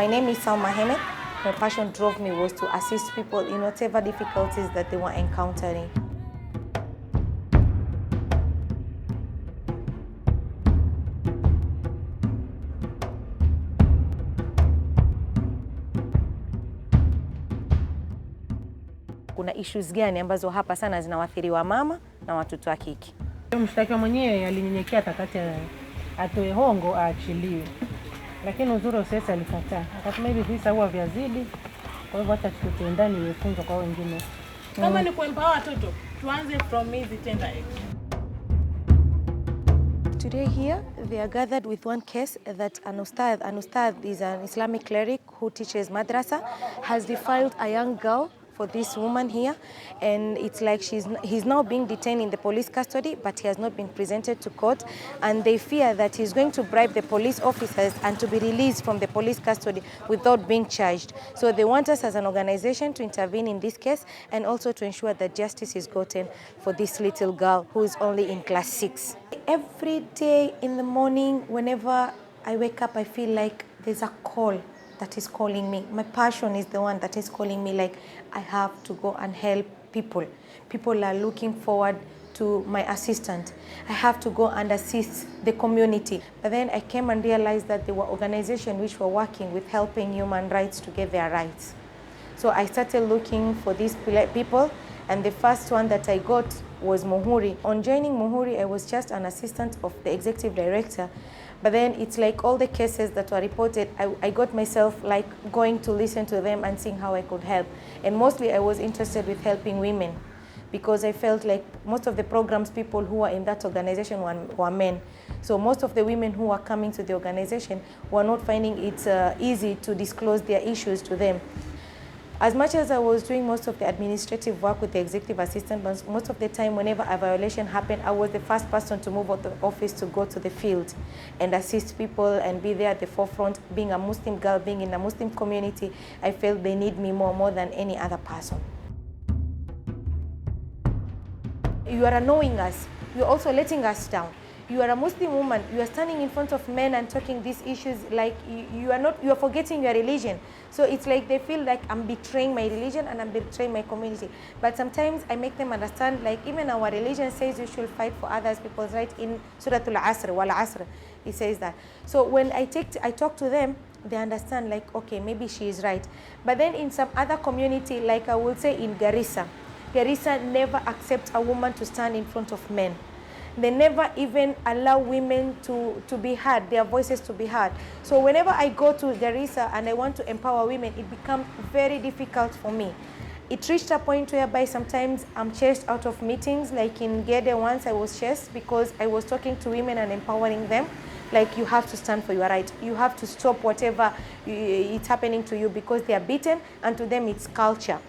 My name is Salma Hemed. My passion drove me was to assist people in whatever difficulties that they were encountering. Kuna issues gani ambazo hapa sana zinawaathiri mama na watoto wa kike? Mshtakiwa mwenyewe alinyenyekea atakati atoe hongo aachiliwe. Lakini uzuri wa sasa alikataa. Akasema hivi visa huwa vyazidi. Kwa hivyo hata tutoe ndani iwe funzo kwa wengine. Kama ni kuempower watoto, tuanze from hizi tender age. Today here, they are gathered with one case that an ustadh is an Islamic cleric who teaches madrasa, has defiled a young girl for this woman here, and it's like he's now being detained in the police custody, but he has not been presented to court, and they fear that he's going to bribe the police officers and to be released from the police custody without being charged. So they want us as an organization to intervene in this case and also to ensure that justice is gotten for this little girl who is only in class 6. Every day in the morning, whenever I wake up, I feel like there's a call that is calling me. My passion is the one that is calling me, like I have to go and help people. People are looking forward to my assistant. I have to go and assist the community. But then I came and realized that there were organizations which were working with helping human rights to get their rights. So I started looking for these people, and the first one that I got was Muhuri. On joining Muhuri, I was just an assistant of the executive director. But then it's like all the cases that were reported, I got myself like going to listen to them and seeing how I could help. And mostly I was interested with helping women, because I felt like most of the programs, people who were in that organization were men. So most of the women who were coming to the organization were not finding it easy to disclose their issues to them. As much as I was doing most of the administrative work with the executive assistant, but most of the time whenever a violation happened, I was the first person to move out of the office to go to the field and assist people and be there at the forefront. Being a Muslim girl, being in a Muslim community, I felt they need me more than any other person. You are annoying us. You're also letting us down. You are a Muslim woman. You are standing in front of men and talking these issues like you are forgetting your religion. So it's like they feel like I'm betraying my religion and I'm betraying my community. But sometimes I make them understand, like even our religion says you should fight for others people's rights. In Surah Al-Asr, Wal Asr, it says that. So when I talk to them, they understand like, okay, maybe she is right. But then in some other community, like I would say in Garissa never accepts a woman to stand in front of men. They never even allow women to be heard, their voices to be heard. So whenever I go to Garissa and I want to empower women, it becomes very difficult for me. It reached a point whereby sometimes I'm chased out of meetings. Like in Gede once I was chased because I was talking to women and empowering them. Like, you have to stand for your right. You have to stop whatever it's happening to you, because they are beaten and to them it's culture,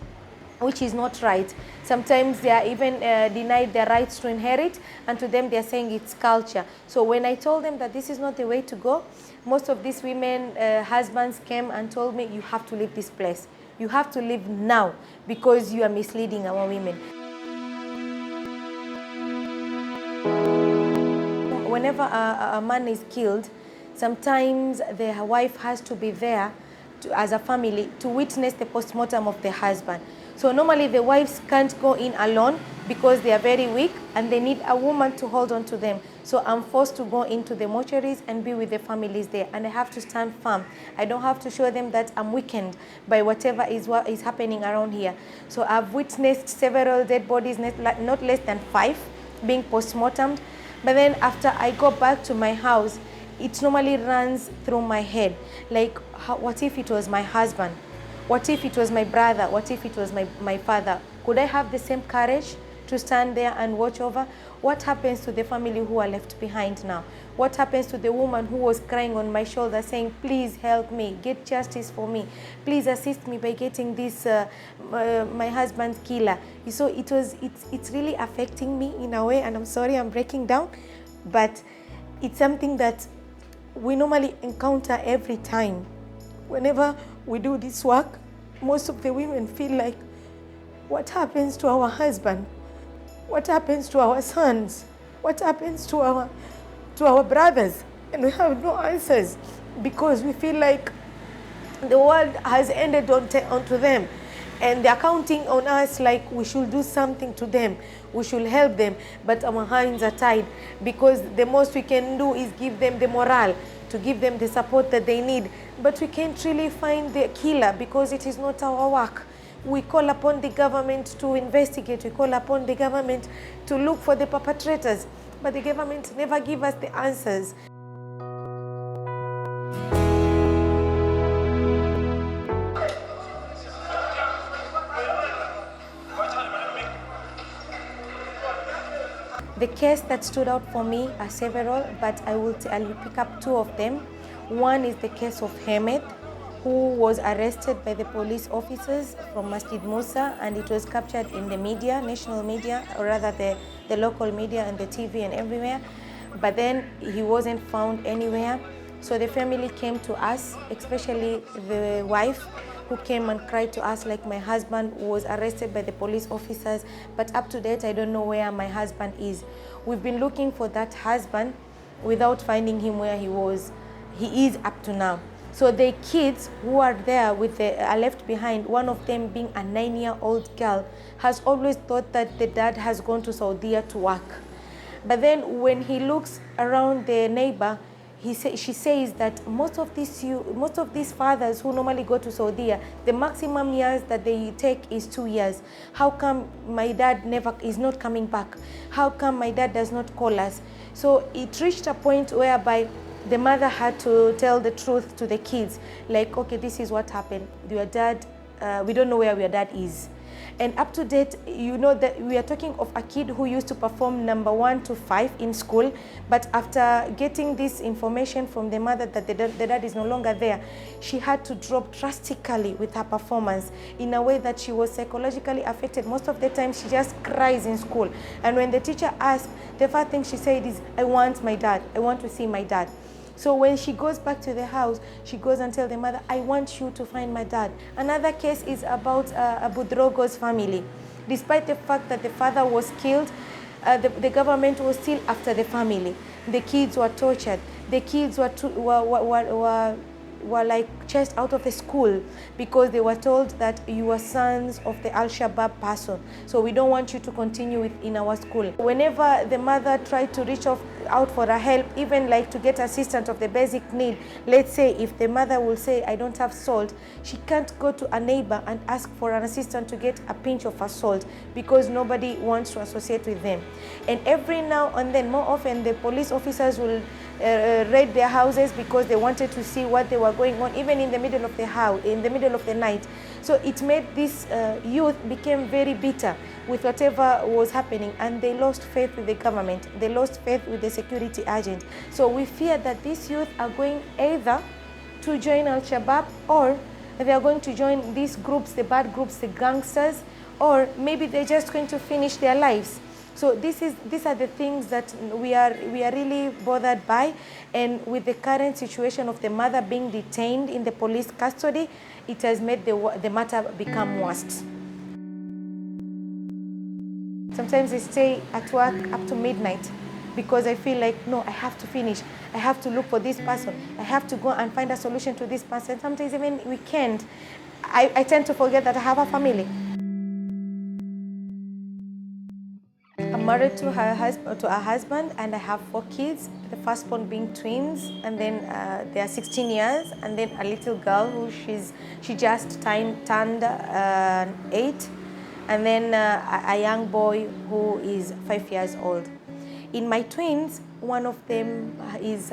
which is not right. Sometimes they are even denied their rights to inherit, and to them they are saying it's culture. So when I told them that this is not the way to go, most of these women, husbands came and told me, you have to leave this place. You have to leave now, because you are misleading our women. Whenever a man is killed, sometimes the wife has to be there as a family to witness the postmortem of the husband. So normally the wives can't go in alone because they are very weak and they need a woman to hold on to them. So I'm forced to go into the mortuaries and be with the families there, and I have to stand firm. I don't have to show them that I'm weakened by whatever is happening around here. So I've witnessed several dead bodies, not less than 5, being postmortemed. But then after I go back to my house, it normally runs through my head, like, what if it was my husband? What if it was my brother? What if it was my father? Could I have the same courage to stand there and watch over? What happens to the family who are left behind now? What happens to the woman who was crying on my shoulder saying, please help me, get justice for me, please assist me by getting this, my husband's killer? So it's really affecting me in a way, and I'm sorry I'm breaking down, but it's something that we normally encounter every time. Whenever we do this work, most of the women feel like, what happens to our husband? What happens to our sons? What happens to our brothers? And we have no answers, because we feel like The world has ended onto them, and they're counting on us like we should do something to them, we should help them, but our hands are tied, because the most we can do is give them the morale, to give them the support that they need, but we can't really find the killer because it is not our work. We call upon the government to investigate, we call upon the government to look for the perpetrators, but the government never give us the answers. The case that stood out for me are several, but I'll pick up two of them. One is the case of Hemed, who was arrested by the police officers from Masjid Musa, and it was captured in the media, national media, or rather the local media and the TV and everywhere. But then he wasn't found anywhere. So the family came to us, especially the wife, who came and cried to us like, my husband was arrested by the police officers, but up to date I don't know where my husband is. We've been looking for that husband without finding him where he is up to now. So the kids who are there are left behind, one of them being a 9-year-old girl, has always thought that the dad has gone to Saudi to work. But then when he looks around the neighbor, she says that most of these fathers who normally go to Saudi, the maximum years that they take is 2 years. How come my dad is not coming back? How come my dad does not call us? So it reached a point whereby the mother had to tell the truth to the kids, like, okay, this is what happened. Your dad, we don't know where your dad is. And up to date, you know that we are talking of a kid who used to perform number 1 to 5 in school, but after getting this information from the mother that the dad is no longer there, she had to drop drastically with her performance in a way that she was psychologically affected. Most of the time, she just cries in school. And when the teacher asked, the first thing she said is, I want my dad, I want to see my dad. So when she goes back to the house, she goes and tells the mother, I want you to find my dad. Another case is about Abu Drogo's family. Despite the fact that the father was killed, the government was still after the family. The kids were tortured. The kids were like chased out of the school because they were told that you are sons of the Al-Shabaab person, so we don't want you to continue in our school. Whenever the mother tried to reach out for a help, even like to get assistance of the basic need, let's say if the mother will say, I don't have salt, she can't go to a neighbor and ask for an assistant to get a pinch of her salt because nobody wants to associate with them. And every now and then, more often, the police officers will raid their houses because they wanted to see what they were going on, even in the middle of the night. So it made this youth became very bitter with whatever was happening, and they lost faith with the government. They lost faith with the security agent. So we fear that these youth are going either to join Al-Shabaab, or they are going to join these groups, the bad groups, the gangsters, or maybe they're just going to finish their lives. So these are the things that we are really bothered by, and with the current situation of the mother being detained in the police custody, it has made the matter become worse. Sometimes I stay at work up to midnight because I feel like, no, I have to finish. I have to look for this person. I have to go and find a solution to this person. Sometimes even weekend, I tend to forget that I have a family. I'm married to a husband, and I have 4 kids. The firstborn being twins, and then they are 16 years, and then a little girl who she just turned 8, and then a young boy who is 5 years old. In my twins, one of them is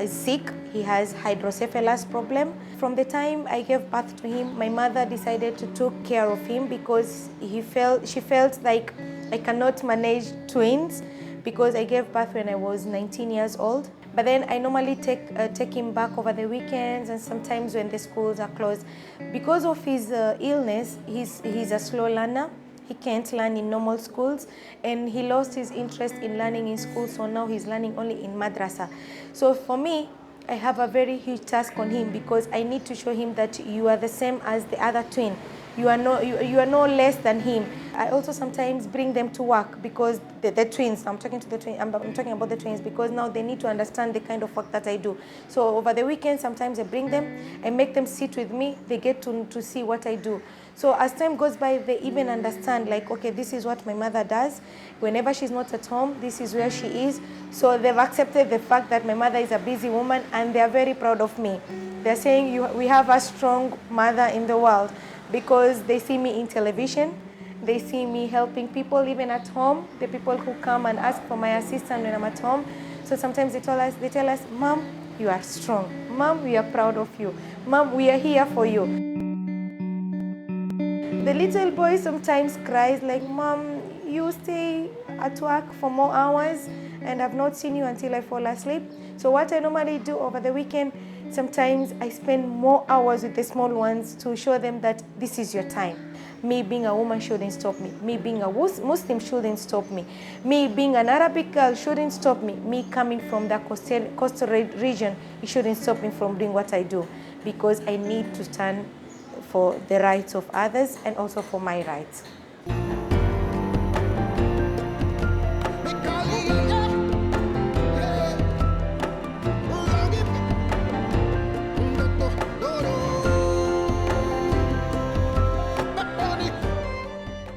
sick. He has hydrocephalus problem. From the time I gave birth to him, my mother decided to take care of him because she felt like I cannot manage twins because I gave birth when I was 19 years old. But then I normally take him back over the weekends and sometimes when the schools are closed. Because of his illness, he's a slow learner. He can't learn in normal schools, and he lost his interest in learning in school, so now he's learning only in madrasa. So for me, I have a very huge task on him because I need to show him that you are the same as the other twin. you are no less than him. I also sometimes bring them to work because the twins, I'm talking about the twins because now they need to understand the kind of work that I do. So over the weekend, sometimes I bring them, I make them sit with me, they get to see what I do. So as time goes by, they even understand, like, okay, this is what my mother does. Whenever she's not at home, this is where she is. So they've accepted the fact that my mother is a busy woman, and they're very proud of me. They're saying we have a strong mother in the world, because they see me in television, they see me helping people even at home, the people who come and ask for my assistance when I'm at home. So sometimes they tell us, Mom, you are strong. Mom, we are proud of you. Mom, we are here for you. The little boy sometimes cries like, Mom, you stay at work for more hours and I've not seen you until I fall asleep. So what I normally do over the weekend, sometimes I spend more hours with the small ones to show them that this is your time. Me being a woman shouldn't stop me. Me being a Muslim shouldn't stop me. Me being an Arabic girl shouldn't stop me. Me coming from the coastal region, it shouldn't stop me from doing what I do, because I need to stand for the rights of others and also for my rights.